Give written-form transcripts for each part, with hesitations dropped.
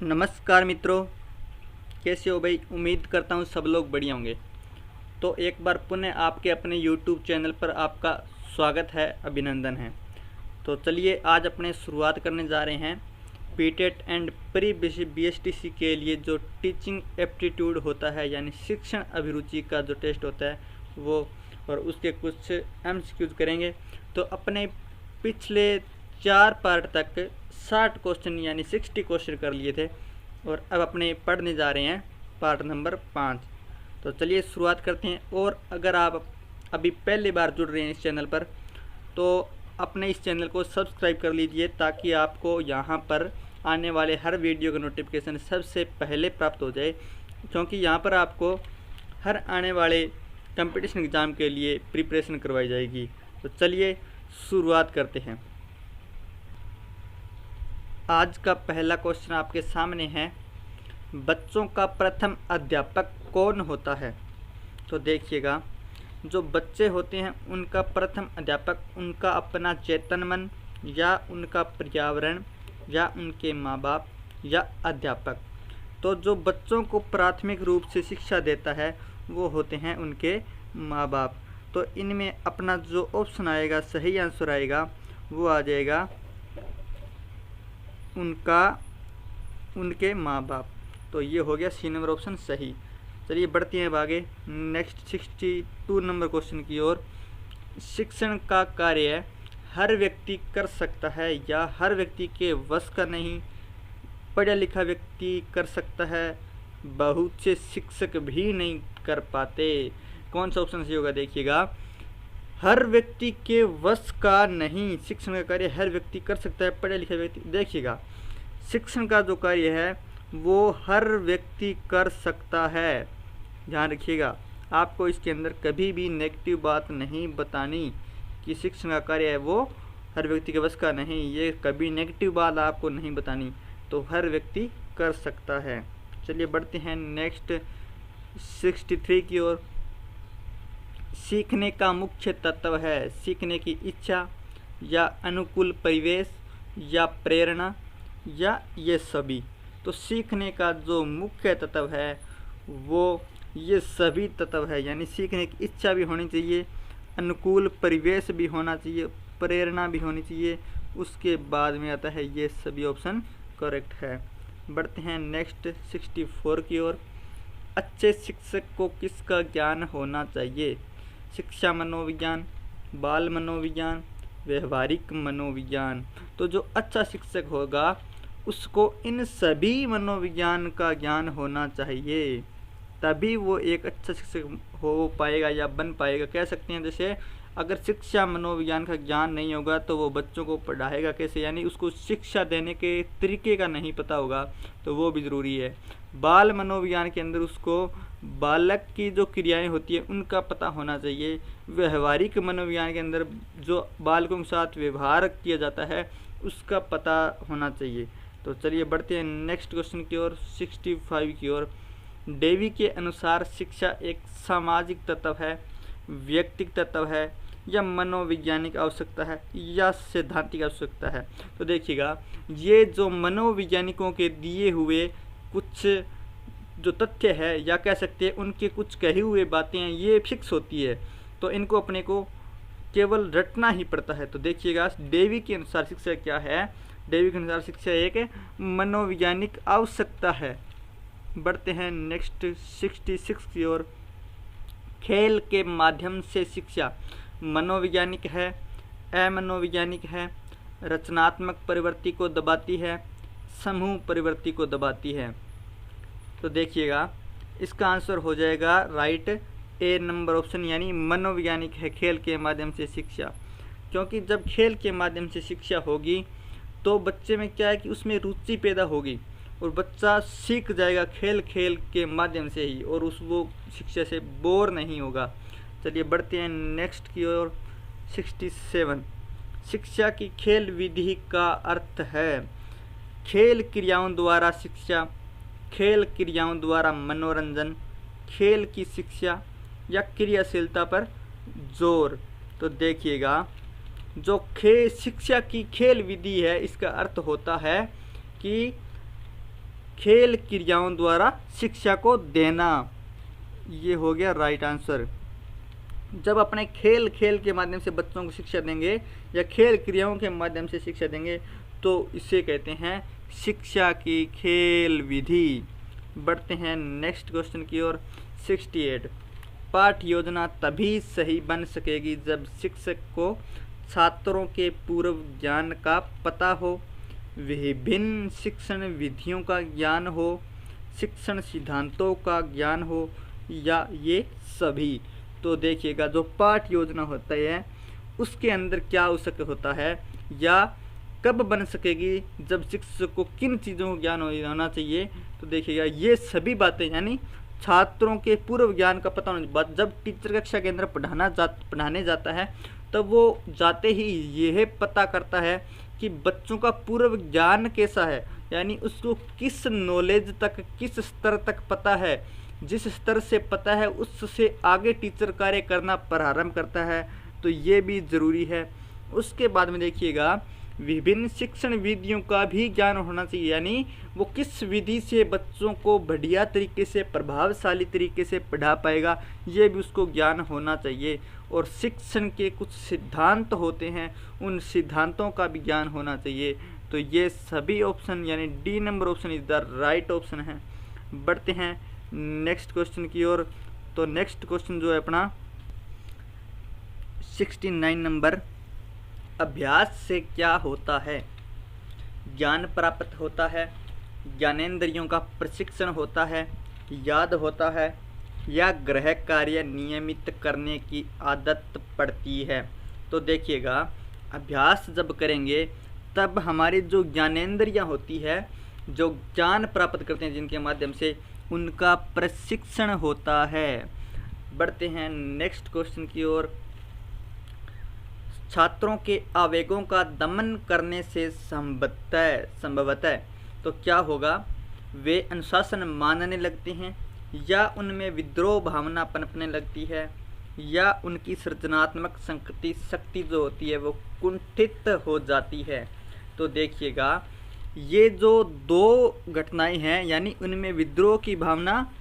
नमस्कार मित्रों, कैसे हो भाई। उम्मीद करता हूँ सब लोग बढ़िया होंगे। तो एक बार पुनः आपके अपने YouTube चैनल पर आपका स्वागत है, अभिनंदन है। तो चलिए आज अपने शुरुआत करने जा रहे हैं पीटेट एंड प्री BSTC के लिए जो टीचिंग एप्टीट्यूड होता है, यानी शिक्षण अभिरुचि का जो टेस्ट होता है वो, और उसके कुछ MCQs करेंगे। तो अपने पिछले 4 पार्ट तक 60 क्वेश्चन यानी 60 क्वेश्चन कर लिए थे और अब अपने पढ़ने जा रहे हैं पार्ट नंबर 5। तो चलिए शुरुआत करते हैं। और अगर आप अभी पहली बार जुड़ रहे हैं इस चैनल पर तो अपने इस चैनल को सब्सक्राइब कर लीजिए ताकि आपको यहाँ पर आने वाले हर वीडियो का नोटिफिकेशन सबसे पहले प्राप्त हो जाए, क्योंकि यहाँ पर आपको हर आने वाले कंपटीशन एग्ज़ाम के लिए प्रिपरेशन करवाई जाएगी। तो चलिए शुरुआत करते हैं। आज का पहला क्वेश्चन आपके सामने है, बच्चों का प्रथम अध्यापक कौन होता है। तो देखिएगा, जो बच्चे होते हैं उनका प्रथम अध्यापक उनका अपना चेतन मन, या उनका पर्यावरण, या उनके माँ बाप, या अध्यापक। तो जो बच्चों को प्राथमिक रूप से शिक्षा देता है वो होते हैं उनके माँ बाप। तो इनमें अपना जो ऑप्शन आएगा, सही आंसर आएगा, वो आ जाएगा उनके माँ बाप। तो ये हो गया सी नंबर ऑप्शन सही। चलिए बढ़ते हैं आगे नेक्स्ट 62 नंबर क्वेश्चन की ओर। शिक्षण का कार्य हर व्यक्ति कर सकता है या हर व्यक्ति के वश का नहीं। पढ़ा लिखा व्यक्ति कर सकता है, बहुत से शिक्षक भी नहीं कर पाते। कौन सा ऑप्शन सही होगा देखिएगा, हर व्यक्ति के वश का नहीं। शिक्षण का कार्य हर व्यक्ति कर सकता है, पढ़ा लिखा व्यक्ति। देखिएगा, शिक्षण का जो कार्य है वो हर व्यक्ति कर सकता है। ध्यान रखिएगा, आपको इसके अंदर कभी भी नेगेटिव बात नहीं बतानी कि शिक्षण का कार्य है वो हर व्यक्ति के वश का नहीं। ये कभी नेगेटिव बात आपको नहीं बतानी। तो हर व्यक्ति कर सकता है। चलिए बढ़ते हैं नेक्स्ट 63 की ओर। सीखने का मुख्य तत्व है सीखने की इच्छा, या अनुकूल परिवेश, या प्रेरणा, या ये सभी। तो सीखने का जो मुख्य तत्व है वो ये सभी तत्व है, यानी सीखने की इच्छा भी होनी चाहिए, अनुकूल परिवेश भी होना चाहिए, प्रेरणा भी होनी चाहिए। उसके बाद में आता है ये सभी। ऑप्शन करेक्ट है। बढ़ते हैं नेक्स्ट 64 की ओर। अच्छे शिक्षक को किसका ज्ञान होना चाहिए। शिक्षा मनोविज्ञान, बाल मनोविज्ञान, व्यवहारिक मनोविज्ञान। तो जो अच्छा शिक्षक होगा उसको इन सभी मनोविज्ञान का ज्ञान होना चाहिए, तभी वो एक अच्छा शिक्षक हो पाएगा या बन पाएगा। कह सकते हैं जैसे अगर शिक्षा मनोविज्ञान का ज्ञान नहीं होगा तो वो बच्चों को पढ़ाएगा कैसे, यानी उसको शिक्षा देने के तरीके का नहीं पता होगा, तो वो भी ज़रूरी है। बाल मनोविज्ञान के अंदर उसको बालक की जो क्रियाएं होती है उनका पता होना चाहिए। व्यवहारिक मनोविज्ञान के अंदर जो बालकों के साथ व्यवहार किया जाता है उसका पता होना चाहिए। तो चलिए बढ़ते हैं नेक्स्ट क्वेश्चन की ओर 65 की ओर। डेवी के अनुसार शिक्षा एक सामाजिक तत्व है, व्यक्तिगत तत्व है, या मनोवैज्ञानिक आवश्यकता है, या सैद्धांतिक आवश्यकता है। तो देखिएगा, ये जो मनोवैज्ञानिकों के दिए हुए कुछ जो तथ्य है, या कह सकते हैं उनके कुछ कही हुए बातें हैं, ये फिक्स होती है। तो इनको अपने को केवल रटना ही पड़ता है। तो देखिएगा, डेवी के अनुसार शिक्षा क्या है। डेवी के अनुसार शिक्षा एक मनोवैज्ञानिक आवश्यकता है। बढ़ते हैं नेक्स्ट 66 की ओर। खेल के माध्यम से शिक्षा मनोवैज्ञानिक है, अमनोवैज्ञानिक है, रचनात्मक प्रवृत्ति को दबाती है, समूह प्रवृत्ति को दबाती है। तो देखिएगा, इसका आंसर हो जाएगा राइट ए नंबर ऑप्शन, यानी मनोवैज्ञानिक है खेल के माध्यम से शिक्षा। क्योंकि जब खेल के माध्यम से शिक्षा होगी तो बच्चे में क्या है कि उसमें रुचि पैदा होगी और बच्चा सीख जाएगा खेल खेल के माध्यम से ही, और वो शिक्षा से बोर नहीं होगा। चलिए बढ़ते हैं नेक्स्ट की ओर 67। शिक्षा की खेल विधि का अर्थ है खेल क्रियाओं द्वारा शिक्षा, खेल क्रियाओं द्वारा मनोरंजन, खेल की शिक्षा, या क्रियाशीलता पर जोर। तो देखिएगा, जो शिक्षा की खेल विधि है इसका अर्थ होता है कि खेल क्रियाओं द्वारा शिक्षा को देना। ये हो गया राइट आंसर। जब अपने खेल के माध्यम से बच्चों को शिक्षा देंगे या खेल क्रियाओं के माध्यम से शिक्षा देंगे तो इसे कहते हैं शिक्षा की खेल विधि। बढ़ते हैं नेक्स्ट क्वेश्चन की ओर। 68 पाठ योजना तभी सही बन सकेगी जब शिक्षक को छात्रों के पूर्व ज्ञान का पता हो, विभिन्न शिक्षण विधियों का ज्ञान हो, शिक्षण सिद्धांतों का ज्ञान हो, या ये सभी। तो देखिएगा जो पाठ योजना होता है उसके अंदर क्या आवश्यक होता है या कब बन सकेगी, जब शिक्षक को किन चीज़ों का ज्ञान होना चाहिए। तो देखिएगा ये सभी बातें यानी छात्रों के पूर्व ज्ञान का पता होने के बाद जब टीचर कक्षा के अंदर पढ़ाने जाता है तब वो जाते ही यह पता करता है कि बच्चों का पूर्व ज्ञान कैसा है, यानी उसको किस नॉलेज तक, किस स्तर तक पता है। जिस स्तर से पता है उससे आगे टीचर कार्य करना प्रारंभ करता है, तो ये भी ज़रूरी है। उसके बाद में देखिएगा विभिन्न शिक्षण विधियों का भी ज्ञान होना चाहिए, यानी वो किस विधि से बच्चों को बढ़िया तरीके से, प्रभावशाली तरीके से पढ़ा पाएगा, ये भी उसको ज्ञान होना चाहिए। और शिक्षण के कुछ सिद्धांत होते हैं, उन सिद्धांतों का भी ज्ञान होना चाहिए। तो ये सभी ऑप्शन यानी D number option is the right option है। बढ़ते हैं नेक्स्ट क्वेश्चन की ओर। तो नेक्स्ट क्वेश्चन जो है अपना 69 नंबर, अभ्यास से क्या होता है? ज्ञान प्राप्त होता है, ज्ञानेंद्रियों का प्रशिक्षण होता है, याद होता है, या गृह कार्य नियमित करने की आदत पड़ती है। तो देखिएगा अभ्यास जब करेंगे तब हमारी जो ज्ञानेंद्रियां होती है, जो ज्ञान प्राप्त करते हैं जिनके माध्यम से, उनका प्रशिक्षण होता है। बढ़ते हैं नेक्स्ट क्वेश्चन की ओर। छात्रों के आवेगों का दमन करने से संभवतः तो क्या होगा? वे अनुशासन मानने लगते हैं, या उनमें विद्रोह भावना पनपने लगती है, या उनकी सृजनात्मक शक्ति जो होती है वो कुंठित हो जाती है। तो देखिएगा ये जो दो घटनाएं हैं, यानी उनमें विद्रोह की भावना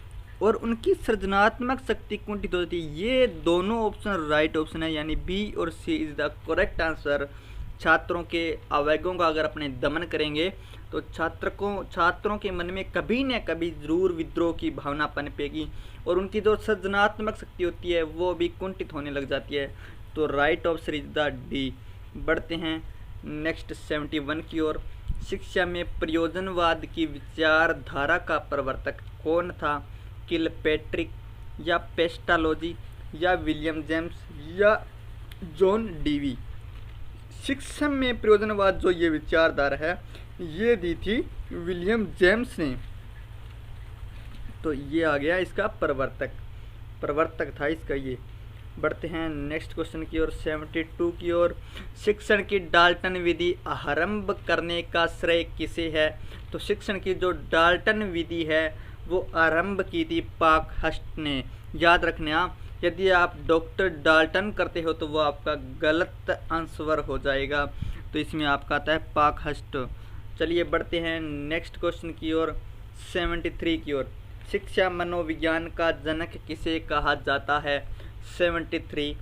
और उनकी सृजनात्मक शक्ति कुंठित हो जाती है, ये दोनों ऑप्शन राइट ऑप्शन है, यानी बी और सी इज द करेक्ट आंसर। छात्रों के आवेगों का अगर अपने दमन करेंगे तो छात्रों के मन में कभी न कभी जरूर विद्रोह की भावना पनपेगी और उनकी जो सृजनात्मक शक्ति होती है वो भी कुंठित होने लग जाती है। तो right option is the D. बढ़ते हैं नेक्स्ट 71 की ओर। शिक्षा में प्रयोजनवाद की विचारधारा का प्रवर्तक कौन था? किलपैट्रिक, या पेस्टालोजी, या विलियम जेम्स, या जॉन डीवी। शिक्षा में प्रयोजनवाद जो ये विचारधारा है ये दी थी विलियम जेम्स ने। तो ये आ गया इसका प्रवर्तक था इसका ये। बढ़ते हैं नेक्स्ट क्वेश्चन की ओर 72 की ओर। शिक्षण की डाल्टन विधि आरंभ करने का श्रेय किसे है? तो शिक्षण की जो डाल्टन विधि है वो आरंभ की थी पाकहस्ट ने। याद रखना, यदि आप डॉक्टर डाल्टन करते हो तो वो आपका गलत आंसर हो जाएगा। तो इसमें आपका आता है पाकहस्ट। चलिए बढ़ते हैं नेक्स्ट क्वेश्चन की ओर 73 की ओर। शिक्षा मनोविज्ञान का जनक किसे कहा जाता है? 73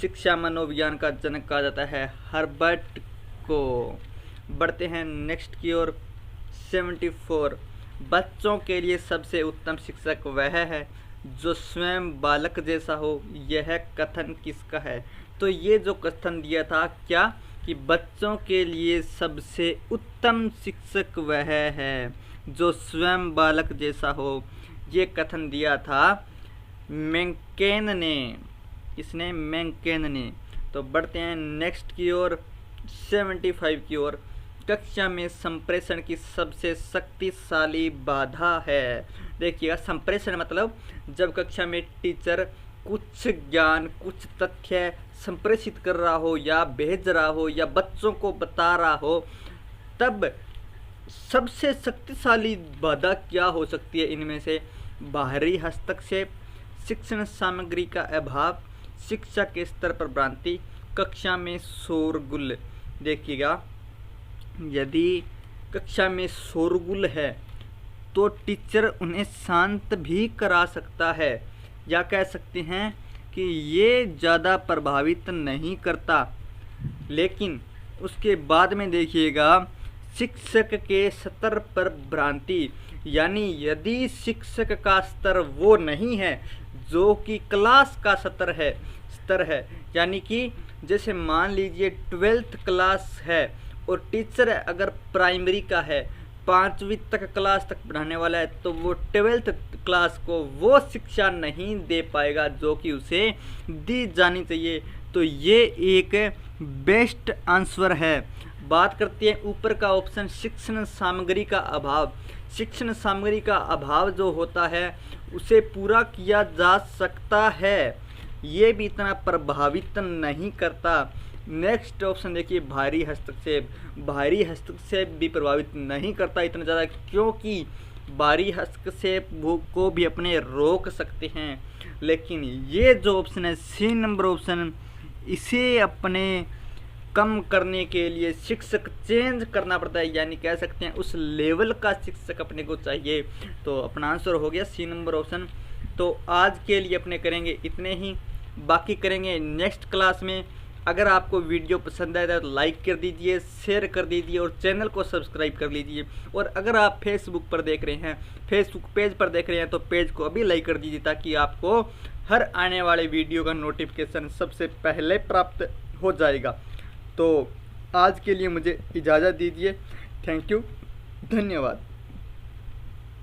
शिक्षा मनोविज्ञान का जनक कहा जाता है हर्बर्ट को। बढ़ते हैं नेक्स्ट की ओर 74। बच्चों के लिए सबसे उत्तम शिक्षक वह है जो स्वयं बालक जैसा हो, यह कथन किसका है? तो ये जो कथन दिया था क्या कि बच्चों के लिए सबसे उत्तम शिक्षक वह है जो स्वयं बालक जैसा हो, ये कथन दिया था मैंकेन ने। इसने मैंकेन ने। तो बढ़ते हैं नेक्स्ट की ओर 75 की ओर। कक्षा में संप्रेषण की सबसे शक्तिशाली बाधा है। देखिएगा संप्रेषण मतलब जब कक्षा में टीचर कुछ ज्ञान, कुछ तथ्य संप्रेषित कर रहा हो या भेज रहा हो या बच्चों को बता रहा हो, तब सबसे शक्तिशाली बाधा क्या हो सकती है? इनमें से बाहरी हस्तक्षेप, शिक्षण सामग्री का अभाव, शिक्षा के स्तर पर भ्रांति, कक्षा में शोरगुल। देखिएगा यदि कक्षा में शोरगुल है तो टीचर उन्हें शांत भी करा सकता है, या कह सकते हैं कि ये ज़्यादा प्रभावित नहीं करता। लेकिन उसके बाद में देखिएगा, शिक्षक के स्तर पर भ्रांति, यानी यदि शिक्षक का स्तर वो नहीं है जो कि क्लास का स्तर है, यानी कि जैसे मान लीजिए 12th क्लास है और टीचर अगर प्राइमरी का है, 5वीं तक क्लास तक पढ़ाने वाला है, तो वो 12th क्लास को वो शिक्षा नहीं दे पाएगा जो कि उसे दी जानी चाहिए। तो ये एक बेस्ट आंसर है। बात करते हैं ऊपर का ऑप्शन, शिक्षण सामग्री का अभाव। शिक्षण सामग्री का अभाव जो होता है उसे पूरा किया जा सकता है, ये भी इतना प्रभावित नहीं करता। नेक्स्ट ऑप्शन देखिए, भारी हस्तक्षेप। भारी हस्तक्षेप भी प्रभावित नहीं करता इतना ज़्यादा, क्योंकि भारी हस्तक्षेप को भी अपने रोक सकते हैं। लेकिन ये जो ऑप्शन है सी नंबर ऑप्शन, इसे अपने कम करने के लिए शिक्षक चेंज करना पड़ता है, यानी कह सकते हैं उस लेवल का शिक्षक अपने को चाहिए। तो अपना आंसर हो गया सी नंबर ऑप्शन। तो आज के लिए अपने करेंगे इतने ही, बाकी करेंगे नेक्स्ट क्लास में। अगर आपको वीडियो पसंद आए तो लाइक कर दीजिए, शेयर कर दीजिए और चैनल को सब्सक्राइब कर लीजिए। और अगर आप फेसबुक पर देख रहे हैं, फेसबुक पेज पर देख रहे हैं, तो पेज को अभी लाइक कर दीजिए ताकि आपको हर आने वाले वीडियो का नोटिफिकेशन सबसे पहले प्राप्त हो जाएगा। तो आज के लिए मुझे इजाज़त दीजिए। थैंक यू, धन्यवाद।